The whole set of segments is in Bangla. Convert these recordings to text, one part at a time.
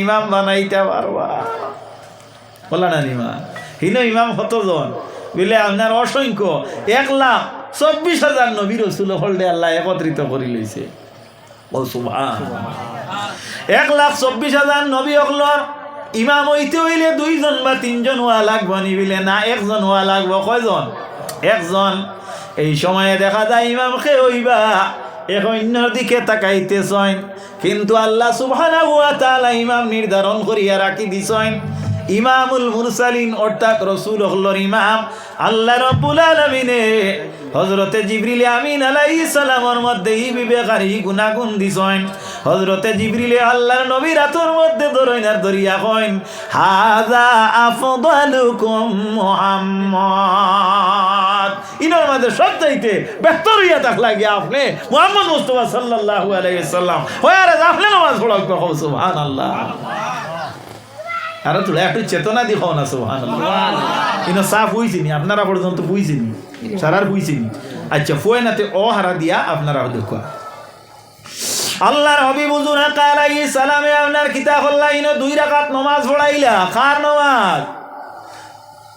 ইমাম বানাইতে পারবা বলা না নিমা হিনো ইমাম কতজন বলে আপনার অসংখ্য 1,24,000 নবী রাসূল হলদে আল্লাহ একত্রিত করে লইছে। ও সুবহান 1,24,000 নবী হলর ইমাম হইতে হইলে 2 জন বা 3 জন হওয়া লাগবে নি বলে না, 1 জন হওয়া লাগবে। কয়জন? 1 জন। এই সময়ে দেখা যায় ইমাম খে হইবা এক অন্যর দিকে তাকাইতেছেন, কিন্তু আল্লাহ সুবহানাহু ওয়া তাআলা ইমাম নির্ধারণ করিয়া রাখি দিছেন ইমামুল মুরসালিন অর্থাৎ রাসূল হলোর ইমাম। আল্লাহ রাব্বুল আলামিনে হযরতে জিবরিল আমিন আলাইহিস সালামের মধ্যে এই বিবেকারী গুনাহগুণ দিছেন। হযরতে জিবরিল আল্লাহর নবীর হাতের মধ্যে ধরইনার ধরিয়া কইন হাযা আফদালুকুম মুহাম্মদ। ইনার মধ্যে সবচাইতে বেহতর হইয়া থাকলা গিয়া আপনি মুহাম্মদ মুস্তাফা সাল্লাল্লাহু আলাইহি ওয়াসাল্লাম হয়ারে আপনি নামাজ পড়াও সুবহানাল্লাহ। আর তোরা একটু চেতনা দিও না সুবহানাল্লাহ। ইনো সাফ হইছিনি আপনারা পর্যন্ত বুঝিনি সারার বুঝিনি। আচ্ছা ফয়নাতে ও হারা দিয়া আপনারা দেখো আল্লাহর হাবিব হুজুর আলাইহিস সালামে আপনার কিতাব আল্লাহ ইনো 2 রাকাত নামাজ পড়াইলা। কার নামাজ?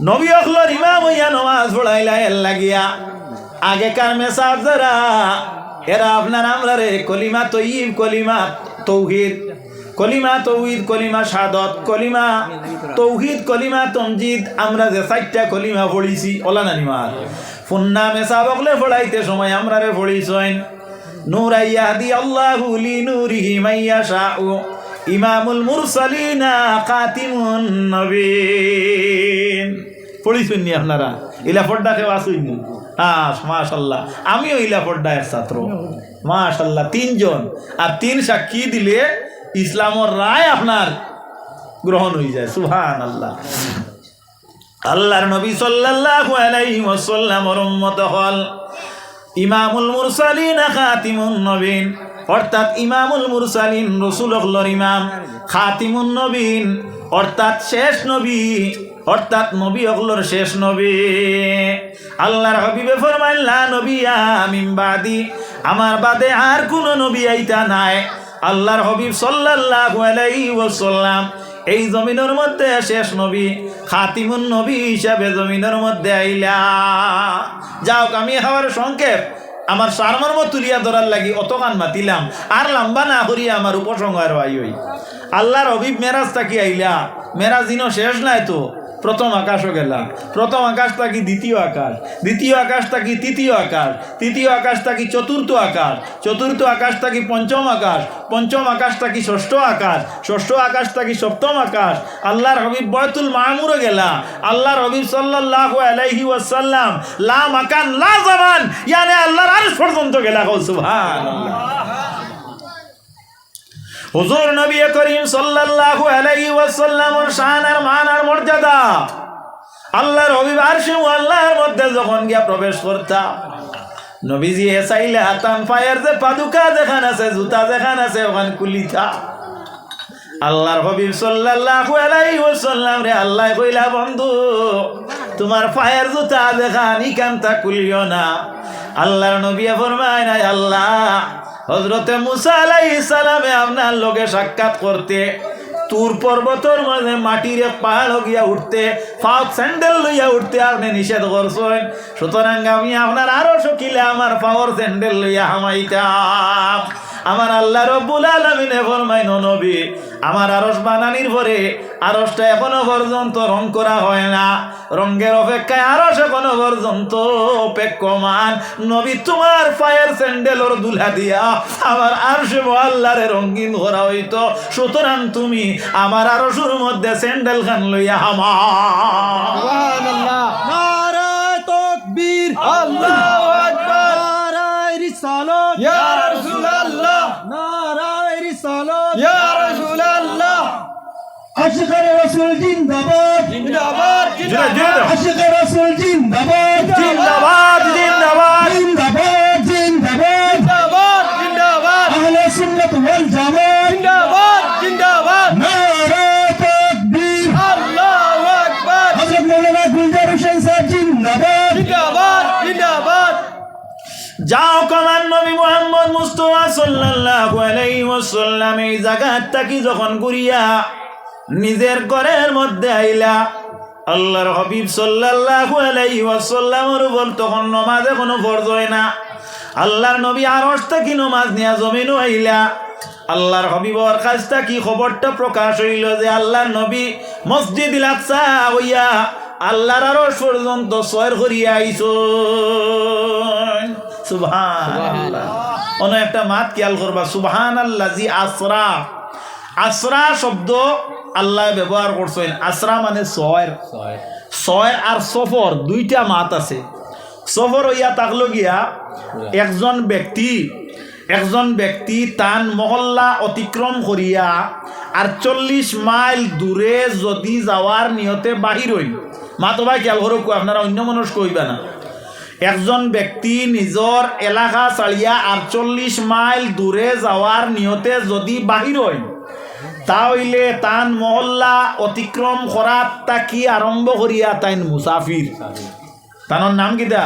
নবী হলোর ইমাম হইয়া নামাজ পড়াইলা। এর লাগিয়া আগেকার মেসাব যারা এরা আপনার আমরা রে কলিমা তয়্যিব, কলিমা তাওহীদ, কলিমা তৌহিদ, কলিমা শাহাদাত, কলিমা তৌহিদ, কলিমা তামজিদ, আমরা যে 4টা কলিমা পড়িছি ওলা নানিমার ফুন্না মেসাবকলে পড়াইতে সময় আমরা রে পড়িছেন নূর ইয়াহদি আল্লাহু লি নূরিহি মাইয়াশাউ ইমামুল মুরসালিনা খাতিমুন নবীন। পড়িছেন নি আপনারা? ইলা পড়ডা কেউ আসুইনি? হ্যাঁ মাশাআল্লাহ, আমিও ইলা পড়ডা এক ছাত্র মাশাআল্লাহ। 3 জন আর 3 সাক্ষী দিলে ইসলামের রায় আপনার গ্রহণ হয়ে যায়। সুবহানাল্লাহ। আল্লাহর নবী সাল্লাল্লাহু আলাইহি ওয়াসাল্লামের উম্মত হল ইমামুল মুরসালিন খাতিমুন নবীন, অর্থাৎ ইমামুল মুরসালিন রাসূল হলোর ইমাম, খাতিমুন নবীন অর্থাৎ শেষ নবী, অর্থাৎ নবী হলোর শেষ নবী। আল্লাহর হাবিবে ফরমাইলেন লা নবিয়্যা মিন বাদি, আমার বাদে আর কোন নবী আইতা নাই। আল্লাহর হাবিব সাল্লাল্লাহু আলাইহি ওয়াসাল্লাম এই জমিনের মধ্যে শেষ নবী, খাতিমুন নবী হিসাবে জমিনের মধ্যে আইলা। যাও আমি হওয়ার সংক্ষেপ আমার সারমর্ম তুলিয়া ধরার লাগি অতখান মাতিলাম, আর লম্বা না করিয়া আমার উপসংহার হই। আল্লাহর হাবিব মেরাজ থাকি আইলা, মেরাজ দিনও শেষ নাই তো, প্রথম আকাশও গেলা, প্রথম আকাশ থাকি দ্বিতীয় আকাশ, দ্বিতীয় আকাশ থাকি তৃতীয় আকাশ, তৃতীয় আকাশ থাকি চতুর্থ আকাশ, চতুর্থ আকাশ থাকি পঞ্চম আকাশ, পঞ্চম আকাশ থাকি ষষ্ঠ আকাশ, ষষ্ঠ আকাশ থাকি সপ্তম আকাশ। আল্লাহর হাবিব বাইতুল মামুরে গেলা। আল্লাহর হাবিব সাল্লাল্লাহু আলাইহি ওয়াসাল্লাম লা মাকান লা জামান ইয়ানি আল্লাহর আরশ পর্যন্ত গেলা। সুবহানাল্লাহ। হুজুর নবী করিম সাল্লাল্লাহু আলাইহি ওয়াসাল্লামের শান আর মান আর মর্যাদা আল্লাহর হাবিব আরশে আল্লাহর মধ্যে যখন গিয়া প্রবেশ করতা, নবীজি চাইলে হাতান পায়ের যে পাদুকা যেখান আছে, জুতা যেখান আছে ওখান কুলিতা। আল্লাহর হাবিব সাল্লাল্লাহু আলাইহি ওয়াসাল্লাম রে আল্লাহ কইলা বন্ধু তোমার পায়ের জুতা যেখান ইকানটা কুলিও না। আল্লাহর নবী ফরমায় না আল্লাহ হযরতে মুসা আলাইহিস সালামে আপনার লগে সাক্ষাৎ করতে তুর পর্বতের মাঝে মাটির পাহাড় গিয়া উঠতে, পাও স্যান্ডেল লইয়া উঠতে আপনি নিষেধ করছেন। সুতরাং আমি আপনার আরো শকিলে আমার পাওয়ার স্যান্ডেল লইয়া হামাইতাম। আমার আল্লাহ রব্বুল আলামিনে ফরমাইন নবী আমার আরশ বানানির পরে আরশটা এখনো পর্যন্ত রং করা হয় না, রঙের অপেক্ষায় আরশ এখনো পর্যন্ত অপেক্ষমান। নবী তোমার পায়ের স্যান্ডেলর দুলা দিয়া আমার আরশে আল্লাহরে রঙিন করা হইতো। সুতরাং তুমি আমার আরশের মধ্যে স্যান্ডেল খান লইয়া হামা। সুবহানাল্লাহ। নারায়ে তাকবীর, আল্লাহু আকবার, নারায়ে রিসালাত ইয়া রাসূলুল্লাহ, নারায়ে রিসালাত ইয়া রাসূলুল্লাহ। আশিকায়ে রাসূল জিন্দাবাদ জিন্দাবাদ জিন্দাবাদ, আশিকায়ে রাসূল জিন্দাবাদ জিন্দাবাদ জিন্দাবাদ জিন্দাবাদ জিন্দাবাদ জিন্দাবাদ, আহলে সুন্নাত ওয়াল জামাত জিন্দাবাদ জিন্দাবাদ, নারায়ে তাকবীর, আল্লাহু আকবার, হযরত মাওলানা গুলজার হোসেন সাহেব জিন্দাবাদ জিন্দাবাদ জিন্দাবাদ। যাও কমান নবী মুহাম্মদ মুস্তাফা সাল্লাল্লাহু আলাইহি ওয়াসাল্লাম এই জায়গাটা কি যখন ঘুরিয়া নিজের ঘরের মধ্যে আইলা আল্লাহর হাবিব সাল্লাল্লাহু আলাইহি ওয়াসাল্লামের উপর তখন নামাজ এখনো ফরজ হয় না। আল্লাহর নবী আরশ থেকে নামাজ নিয়া জমিনও আইলা। আল্লাহর হাবিবর কাছটা কি খবরটা প্রকাশ হইল যে আল্লাহর নবী মসজিদুল আকসা হইয়া আল্লাহর আরশ পর্যন্ত সয়র করিয়া আইছো। সুবহানাল্লাহ। অন্য একটা মাত খেয়াল করবা, সুবহানাল্লাযী আসরা। আসরা শব্দ আল্লাহ ব্যবহার করছেন। আসরা মানে সয়র। সয়র আর সফর দুইটা মাত আছে। সফর হইয়া থাকলো গিয়া একজন ব্যক্তি তান মহল্লা অতিক্রম করিয়া 48 মাইল দূরে যদি যাওয়ার নিয়তে বাহির হইল, মাতবা খেয়াল করো, আপনারা অন্য মানুষ কইবা না। একজন ব্যক্তি নিজর এলাকা ছাড়িয়া 48 মাইল দূরে যাওয়ার নিয়তে যদি বাহির হইল, তাহলে তান মহল্লা অতিক্রম করার তাকি আরম্ভ করিয়া তাইন মুসাফির। তানোর নাম কিতা?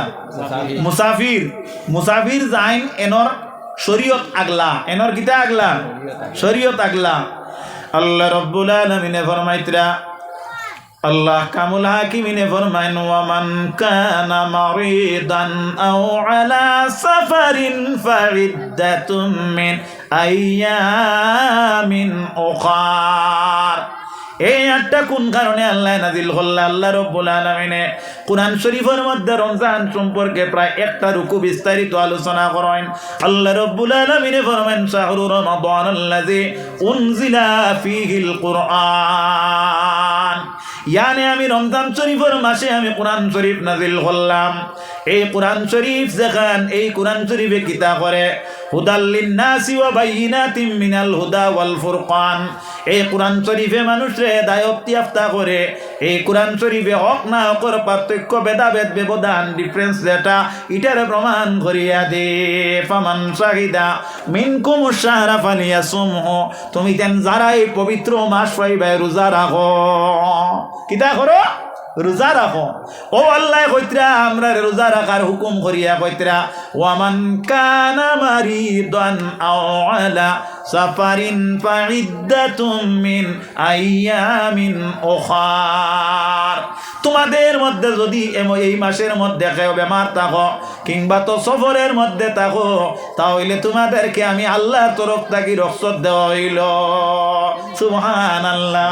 মুসাফির। মুসাফির যাইন এনর শরীয়ত আগলা, এনর কিতা আগলা? শরীয়ত আগলা। আল্লাহ রব্বুল আলামিনে ফরমাইতরা, আল্লাহ কামুল হাকিমিনে ফরমাইন, ওয়ামান কানা মারিদান আও আলা সাফারিন ফাইদ্দাতুম মিন আইয়ামিন উখার। এই আটটা কোন কারণে আল্লাহ নাজিল করলেন? আল্লাহ রব্বুল আলামিনে কুরআন শরীফের মধ্যে রমজান সম্পর্কে প্রায় একটা রুকু বিস্তারিত আলোচনা করেন। আল্লাহ রব্বুল আলামিনে ফরমান, শাহরু রমাদানাল্লাযী উনজিলা ফীহিল কুরআন। ইয়ানি আমি রমজান শরীফের মাসে আমি কুরআন শরীফ নাজিল করলাম। এই কুরআন শরীফ যেখান, এই কুরআন শরীফে কিতা করে, হুদাল লিন্নাসি ওয়া বাইয়িনাতিম মিনাল হুদা ওয়াল ফুরকান। এই কুরআন শরীফে মানুষে হেদায়েত ইয়াফতা করে। এই কুরআন শরীফে হক না হকর পার্থক্য, ভেদাভেদ, ব্যবধান, ডিফারেন্স যেটা, এটার প্রমাণ করিয়া দে। ফামান শাহিদা মিনকুম শাহরা ফালিয়াসুমহু। তুমি তেন যারা এই পবিত্র মাস পাইবে রোজা রাখো। কিতা করো? রোজা রাখো। ও আল্লাহ কইতরা আমরা রোজা রাখার হুকুম করিয়া কইতরা, ওয়ামান কানা মারিদান আও আলা সাফারিন ফাইদ্দাতুম মিন আইয়ামিন উখার। তোমাদের মধ্যে যদি এই মাসের মধ্যে কেউ বেমার থাকো কিংবা তো সফরের মধ্যে থাকো, তাহলে তোমাদেরকে আমি আল্লাহর তরফ থেকে রক্ষত দেওয়া হইল। সুবহানাল্লাহ।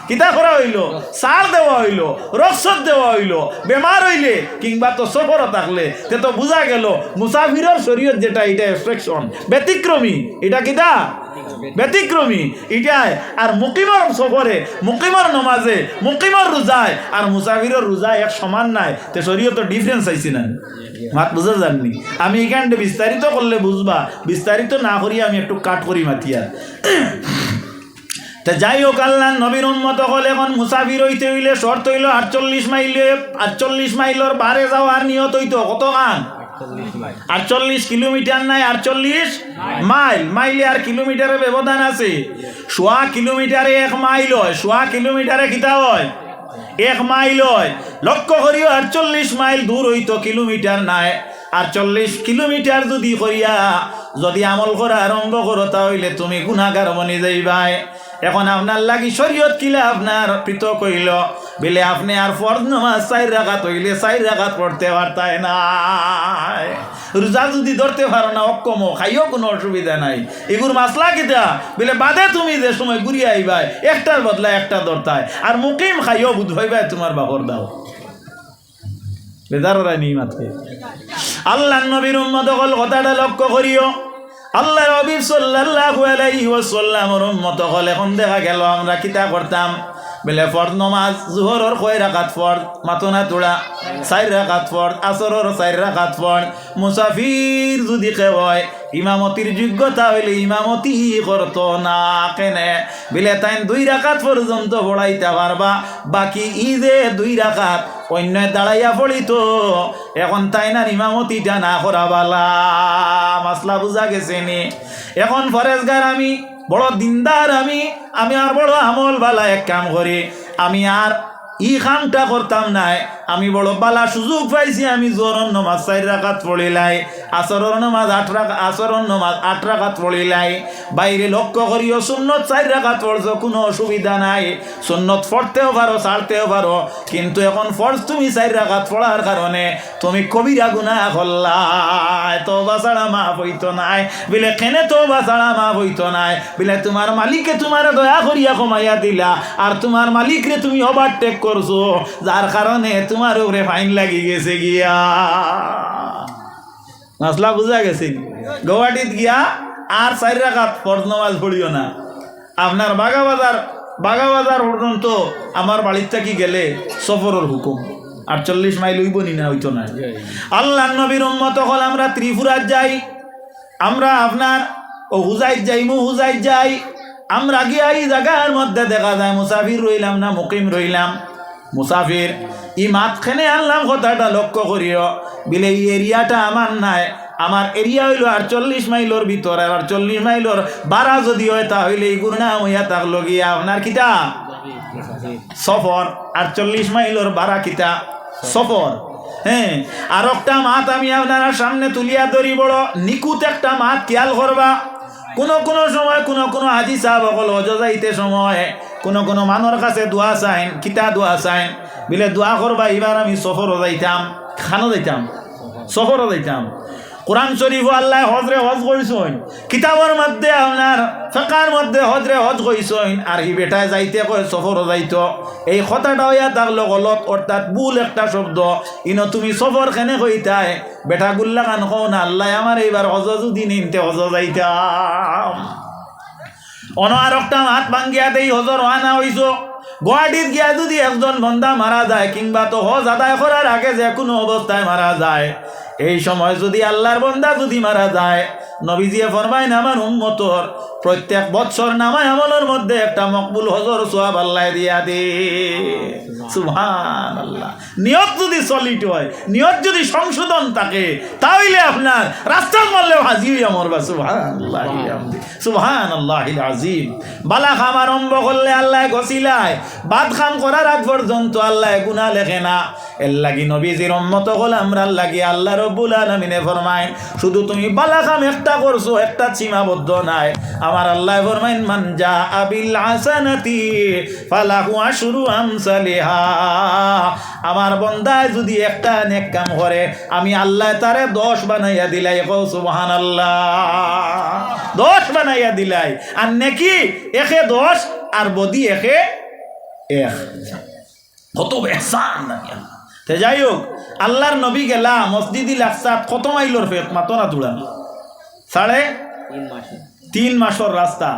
কিতা করা হইল? ছাড় দেওয়া হইল, রক্ষত দেওয়া হইল। বেমার হইলে কিংবা তো সফরও থাকলে তে তো বোঝা গেল মুসাফিরের শরীয়ত যেটা, এটা এক্সট্রাকশন ব্যতিক্রমী। এটা কিতা? ব্যতিক্রমী এটাই। আর মুকিমর সফরে, মুকিমর নমাজে, মুকিমর রোজায় আর মুসাফিরের রোজায় এক সমান নাই। তে শরীয়ত ডিফারেন্স আইছি না, মাত বুঝা যাননি। আমি এখানটা বিস্তারিত করলে বুঝবা, বিস্তারিত না করি আমি একটু কাট করি মাতিয়া। তা যাই হোক, আল্লাহ নবীর উম্মত হল এখন মুসাফির হইতে হইলে শর্ত হইল 48 মাইলের বারে যাওয়ার নিয়ত হইতো। কত গান? 48 কিলোমিটার নাই, 48 মাইল। মাইলে আর কিলোমিটারের ব্যবধান আছে। 1.5 কিলোমিটারে 1 মাইল হয়। 1.5 কিলোমিটারে কিতা হয়? 1 মাইল হয়। লক্ষ্য করিও 48 মাইল দূর হইতো, কিলোমিটার নাই। 48 কিলোমিটার যদি করিয়া যদি আমল করা আরম্ভ করো, তাহলে তুমি গুনাহগার বনে যাইবাই। এখন আপনার লাগি শরীয়ত কিলা আপনার পৃথক হইল বলে আপনি আর ফরজ নামাজ 4 রাকাত হইলে 4 রাকাত পড়তে পারতাই না। রোজা যদি ধরতে পারো না, অক্ষম খাইও কোনো অসুবিধা নাই। এগুর মাসলা কিতা বলে বাদে তুমি যে সময় ঘুরিয়ে আইবাই একটার বদলা একটা ধরতায়, আর মুকিম খাইও বুধ হইবাই তোমার বাপর দাও। বেদাররা নেই মাত্রে। আল্লাহ নবীর উম্মত হল কথাটা লক্ষ্য করিও। আল্লাহ হাবিব সাল্লাল্লাহু আলাইহি ওয়াসাল্লামের উম্মত হল এখন দেখা গেল আমরা কিতা করতাম বলে ফরজ নমাজ জোহরের 6 রাকাত ফরজ, মাতনা তোড়া 4 রাকাত ফরজ, আসরের 4 রাকাত ফরজ। মুসাফির যদি কেউ হয় ইমামতির যোগ্যতা হইলে ইমামতি করতো না। কেনে বলে তাই 2 রাকাত পর্যন্ত পড়াইতে পারবা, বাকি ঈদে 2 রাকাত অন্য দাঁড়াইয়া পড়িত। এখন তাই না ইমামতিটা না করা বালা। মাসলা বুঝা গেছে নি? এখন ফরেজগার আমি, বড় দিনদার আমি আর বড় আমল বালা এক কাম করি, আমি আর ই কামটা করতাম নাই, আমি বড় বালা সুযোগ পাইছি, আমি জোরন নমাজ 4 রাকাত পড়িলাই, আসরের নমাজ 8 রাকাত পড়িলাই। বাইরে লক্ষ্য করিও সুন্নত 4 রাকাত পড়ছো, কোনো অসুবিধা নাই, সুন্নত পড়তেও পারো ছাড়তেও পারো, কিন্তু এখন ফরজ তুমি 4 রাকাত পড়ার কারণে তুমি কবিরা গুনাহ করলাই, তওবা ছাড়া মাফ হইতো নাই। বলে কেনে তওবা ছাড়া মাফ হইতো নাই? বলে তোমার মালিকে তোমার দয়া করিয়া কমাইয়া দিলা, আর তোমার মালিকরে তুমি ওভারটেক করছো, যার কারণে তোমার উপরে ফাইন লাগি গেছে গিয়া। মাসলা বুঝা গেছে? গৌহাটিত গিয়া আর 4 রাকাত ফরজ নামাজ পড়িও না। আপনার বাগাবাজার পর্যন্ত আমার বাড়ির থাকি গেলে সফরের হুকুম, 48 মাইল হইব নি না হইতো না। আল্লাহ নবীর উম্মত হল আমরা ত্রিপুরাত যাই, আমরা আপনার হুজাইত যাই, আমরা গিয়া এই জায়গার মধ্যে দেখা যায় মুসাফির রইলাম না মুকিম রইলাম। মুসাফির ই মাঝখানে আনলাম কথাটা লক্ষ্য করিও, বিলে এই এরিয়াটা আমার নাই, আমার এরিয়া হইল 48 মাইলর ভিতরে, আর 48 মাইলর 12 যদি হয় তাহলে এই গুণা হইয়া থাকলো গিয়া আপনার কিতা সফর, 48 মাইলর 12 কিতা সফর। হ্যাঁ, আর একটা মাত আমি আপনারা সামনে তুলিয়া ধরি, বড় নিকুত একটা মাত খেয়াল করবা। কোনো সময় কোনো হাজি সাহেব অকল হজ যাইতে সময় কোনো মানুষ কাছে দোয়া চাইন, কিতা দোয়া চাইন, বিলে দোয়া করবা এবার আমি সফরও যাইতাম, খানো যাইতাম, সফরও যাইতাম। কোরআন শরীফ আল্লাহ হজরে হজ কইছেন, কিতাবের মধ্যে আপনার ফিকহের মধ্যে হজরে হজ কইছেন, আর ই বেটায় যাইতে কয় সফরও যাইতো। এই কথাটা হইয়া থাকলো গলত, অর্থাৎ ভুল একটা শব্দ। ইনো তুমি সফর কেনে কইতাই, বেটা গুল্লা কান কও না আল্লাহ আমার এইবার হজ যদি নিনতে হজ যাইতাম। অন আর একটা হাত ভাঙ্গিয়া দেই হজর আনা হইছ। গুয়াহাটিত গিয়া যদি একজন বন্দা মারা যায়, কিংবা তো হজ আদায় করার আগে যে কোনো অবস্থায় মারা যায়, এই সময় যদি আল্লাহর বন্দা যদি মারা যায়, নবীজিয়ে ফরমাইন আমার উম্মতর প্রত্যেক বছর নামায় আমলের মধ্যে একটা মকবুল হজর সোয়াব আল্লাহ দিয়া দে। সুবহানাল্লাহ। নিয়ত যদি সলিড হয়, নিয়ত যদি সংশোধন থাকে, তাহলে আপনার রাস্তার মারলেও হাজি হইয়া মরবা। সুবহানাল্লাহ, সুবহানাল্লাহিল আযীম। বালা খাম আরম্ভ করলে আল্লাহ গছিলায়, বাদ খাম করার আগ পর্যন্ত আল্লাহ গুনাহ লেখে না। এর লাগি নবীজির উম্মত হল আমরা লাগি আল্লাহ রব্বুল আলামিনে ফরমাইন, শুধু তুমি বালা খাম একটা করছো, একটা সীমাবদ্ধ নাই। আমার আল্লাহ ফরমাইন মান জাআ বিল হাসানাতি ফালাহু আশরু আমসালিহা। আমার বান্দায় যদি একটা নেক কাম করে, আমি আল্লাহ তারে 10 বানাইয়া দিলাই। কও সুবহানাল্লাহ, 10 বানাইয়া দিলাই। আর নেকি একে 10 আর বদি একে 1, কত ইহসান না। তে যাই হোক, আল্লাহর নবী গেলা মসজিদুল আকসা কত মাইলর ফেক মাতনা তুলা 3.5 মাসের রাস্তা।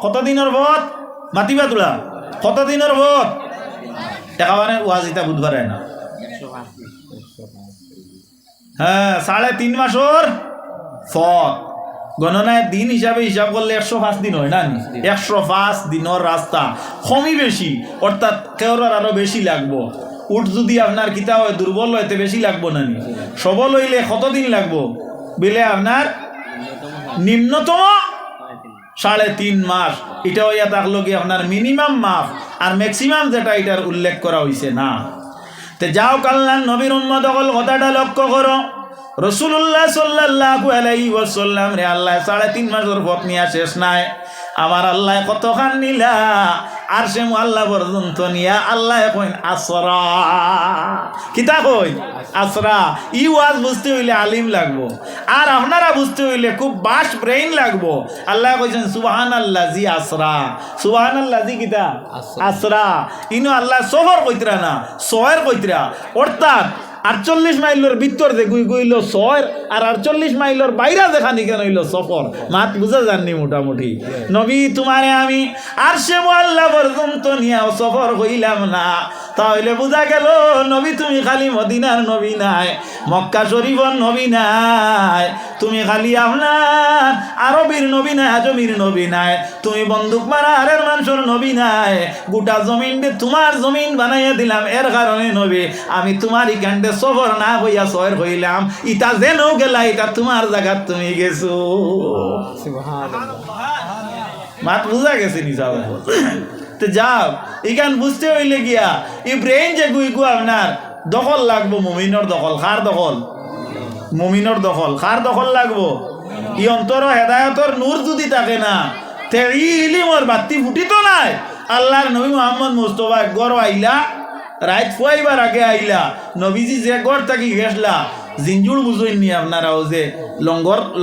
কত দিনের পথ মাতিবা তুলা, কত দিনের পথ একেবারে ওয়াজিতা বুধবারে না। হ্যাঁ, 3.5 মাসের পথ। গণনায় দিন হিসাব করলে 105 দিন হয় না, 105 দিনের রাস্তা। কমই বেশি, অর্থাৎ কেউর আরো বেশি লাগবো। উঠ যদি আপনার কিতা হয় দুর্বল হইতে বেশি লাগবো না, সবল হইলে কতদিন লাগবো বিলে আপনার নিম্নতম 3.5 মাস। এটা হইয়া থাকলো কি আপনার মিনিমাম মাফ, আর ম্যাক্সিমাম যেটা এটার উল্লেখ করা হয়েছে না। তে যাও আল্লাহর নবীর উম্মত হল কথাটা লক্ষ্য করো। রাসূলুল্লাহ সাল্লাল্লাহু আলাইহি ওয়াসাল্লাম রে আল্লাহ 3.5 মাসের পথ নিয়া শেষ নাই। আমার আল্লাহ কতখান নিলা, আর সে আল্লাহ পর্যন্ত নিয়া আল্লাহ কইন আসরা। কিতা কই আসরা। ই ওয়াজ বুঝতে হইলে আলিম লাগবো, আর আপনারা বুঝতে হইলে খুব বাস ব্রেইন লাগবো। আল্লাহ কইছেন সুবহানাল্লাযী আসরা। সুবহানাল্লাযী কিতা আসরা। ইনো আল্লাহ সফর কইতরা না, সয়ের কইতরা। অর্থাৎ 48 মাইলের ভিতর যে গুইল সয়ের, আর 48 মাইলের বাইরে যেখানে কেন হইল সফর। মাত বুঝা যাননি মোটামুটি। নবী তোমারে আমি আর সে আল্লাহ পর্যন্ত নিয়ে সফর হইলাম না, তাহলে বোঝা গেল নবী তুমি খালি মদিনার নবী নাই, মক্কা শরীফর নবী নাই, তুমি খালি আপনার আরবির নবী নাই, আজমির নবী নাই, তুমি বন্দুক মারা আরের মানুষের নবী নাই। গোটা জমিন তোমার জমিন বানাইয়া দিলাম, এর কারণে নবী আমি তোমার ইকান্ডে সফর না হইয়া সয়ের হইলাম। ইটা যেন গেলা, এটা তোমার জায়গা তুমি গেছো। মাত বুঝা গেছে নিজাও। তো যাও, এখান বুঝতে হইলে গিয়া এই ব্রেইন যে গুই আপনার দখল লাগবো মুমিনর দখল, খার দখল, মুমিনর দখল, খার দখল লাগবো। ই অন্তর হেদায়তর নূর যদি থাকে না, তে ইলিমর বাতি ফুটিত নাই। আল্লাহর নবী মুহাম্মদ মুস্তফা গড় আইলা, রাত ফুয়াইবার আগে আইলা, নবীজি যে গড় থাকি গেছলা, জিঞ্জুর বুঝইনি আপনারাও যে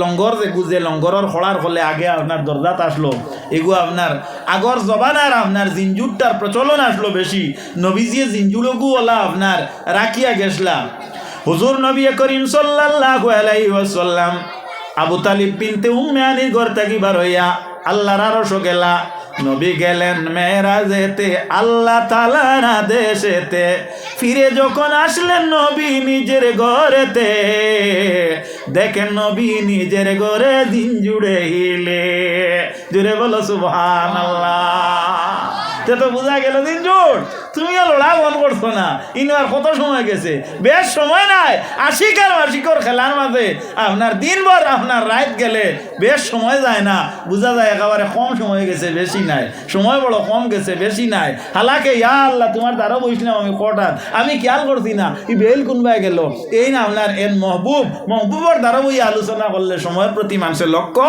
লঙ্গর যে গুজে লঙ্গরের খোলার ফলে আগে আপনার দরজাত আসলো, এগু আপনার আগর জবানার আপনার জিঞ্জুরটার প্রচলন আসলো বেশি। নবীজিয়ে জিঞ্জুরগু ওলা আপনার রাখিয়া গেছলা। হুজুর নবী করিম সাল্লাল্লাহু আলাইহি ওয়াসাল্লাম আবু তালিব বিনতে উম্মে আনির ঘর থাকি বার হইয়া আল্লাহর আরশ গেলা। নবী গেলেন মেরাজেতে আল্লাহ তাআলার আদেশেতে, ফিরে যখন আসলেন নবী নিজের ঘরেতে, দেখেন নবী নিজের ঘরে দিন জুড়ে হিলে। জুড়ে বলো সুবহানাল্লাহ। তে তো বোঝা গেল দিন জুড় তুমি লড়া মন করছো না। ইনো আর কত সময় গেছে, বেশ সময় নাই। আশিক আর আশিকর খেলার মাঝে আপনার দিনভর আপনার রাত গেলে বেশ সময় যায় না, বোঝা যায় একেবারে কম সময় গেছে, বেশি নাই। সময় বড় কম গেছে, বেশি নাই। হালাকে ইয়া আল্লাহ তোমার দ্বারা বসলাম আমি হঠাৎ, আমি খেয়াল করছি না ই বেল কোনবাই গেল। এই না আপনার এন মহবুবর দ্বারা বই আলোচনা করলে সময়ের প্রতি মানুষের লক্ষ্য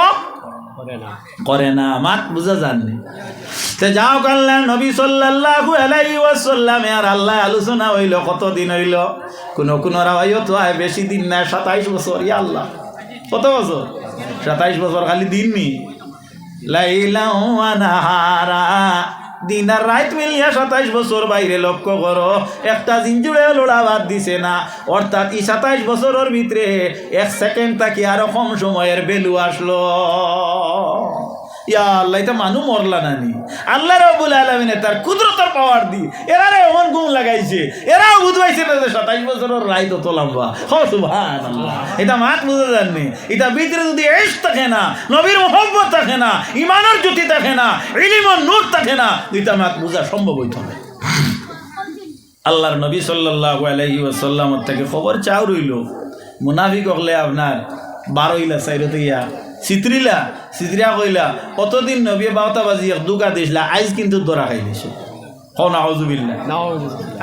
করে না, মাত বুঝা যাননি। তে যাও আল্লাহ নবী সাল্লাল্লাহু আলাইহি ওয়াসাল্লাম আর আল্লাহ আলোচনা হইল। কতদিন হইল? কোন রাওয়ায়ও তো বেশি দিন না, 27 বছর। ইয়া আল্লাহ, কত বছর? 27 বছর। খালি দিন নি, লাইলা ওয়া নাহারা, দিন আর রাত মিলিয়া 27 বছর। বাইরে লক্ষ্য করো, একটা জিঞ্জুরে লোড়া বাদ দিছে না। অর্থাৎ এই 27 বছরের ভিতরে 1 সেকেন্ড থাকি আরো কম সময়ের বেলু আসলো। ইয়া আল্লাহ, এটা মানু মরলা নানি। আল্লাহ রাব্বুল আলামিনে তার কুদরতের পাওয়ার দি এরারে এমন গুণ লাগাইছে, এরাও বুঝবাইছে না যে 27 বছরের রায় তো লম্বা। হ সুবহানাল্লাহ। এটা মাত বুঝা যাননি। এটা ভিতরে যদি ইশক থাকে না, নবীর মুহাব্বত থাকে না, ঈমানের জ্যোতি থাকে না, ইলমের নূর থাকে না, এটা মাত বুঝা সম্ভব হইতো না। আল্লাহর নবী সাল্লাল্লাহু আলাইহি ওয়াসাল্লামের থেকে খবর চাও রইল। মুনাফিক হলে আপনার 12 ইলা সাইরতে ইয়া চিত্রিয়া কইলা কতদিন নবী 12টা বাজি এক দুকা দিছিলা, আজ কিন্তু দরা খাই দিছে। হও না আউযুবিল্লাহ।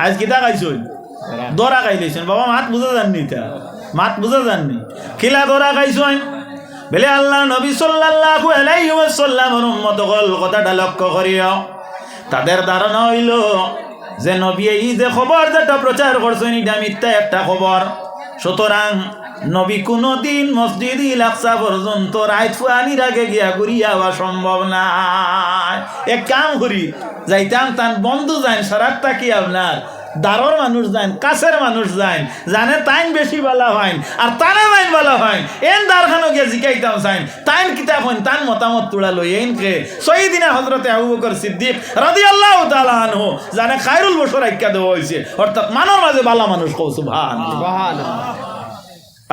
আজ কিতা খাইছই? দরা খাই দিছেন। বাবা মাত বুঝা যাননি, এটা মাত বুঝা যাননি। খিলা দরা খাইছই বলে আল্লাহ নবী সাল্লাল্লাহু আলাইহি ওয়াসাল্লামের উম্মত হল কথাটা লক্ষ্য করিও। তাদের ধারণা হইল যে নবী এই যে খবর যেটা প্রচার করছেন এটা মিথ্যা একটা খবর। সুতরাং নবী কোনদিন মসজিদুল আকসা পর্যন্ত রাত ফুয়ানির আগে গিয়া ঘুরিয়া হওয়া সম্ভব না। এক কাম করি, যাইতাম তান বন্ধু যান সারাত থাকি আপনার দারর মানুষ যান, কাছের মানুষ যান, জানে তাইন বেশি বালা হয় আর তানে মাইন বালা হয়। এন দারখানো গিয়ে জিকাইতাম চাইন তাইন কিতাব হইন, তান মতামত তুলা লই এনকে সঈদিনা হযরতে আবু বকর সিদ্দিক রাদিয়াল্লাহু তাআলা আনহু জানে খায়রুল বশর আখ্যা দেওয়া হয়েছে। অর্থাৎ মানব মাঝে বালা মানুষ কও সুবহানাল্লাহ।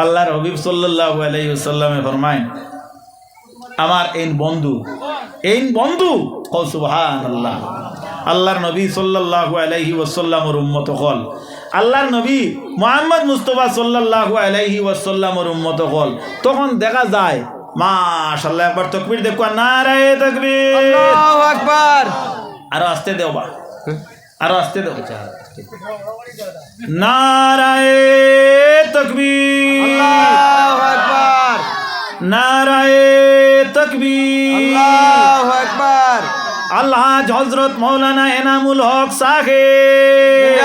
আল্লাহর হাবিব সাল্লাল্লাহু আলাইহি ওয়াসাল্লামে ফরমায় আমার এই বন্ধু কও সুবহানাল্লাহ। আল্লাহর নবী সাল্লাল্লাহু আলাইহি ওয়াসাল্লামের উম্মত হল, আল্লাহর নবী মুহাম্মদ মুস্তাফা সাল্লাল্লাহু আলাইহি ওয়াসাল্লামের উম্মত হল। তখন দেখা যায় মাশাআল্লাহ, একবার তাকবীর দেখো, নারায়ে তাকবীর, আল্লাহু আকবার। আরো আস্তে দেও, আরো আস্তে দেও, নারায়ে তাকবীর, আল্লাহু আকবার, নারায়ে তাকবীর, আল্লাহু আকবার। আল্লাহ হযরত মাওলানা এনামুল হক সাহেব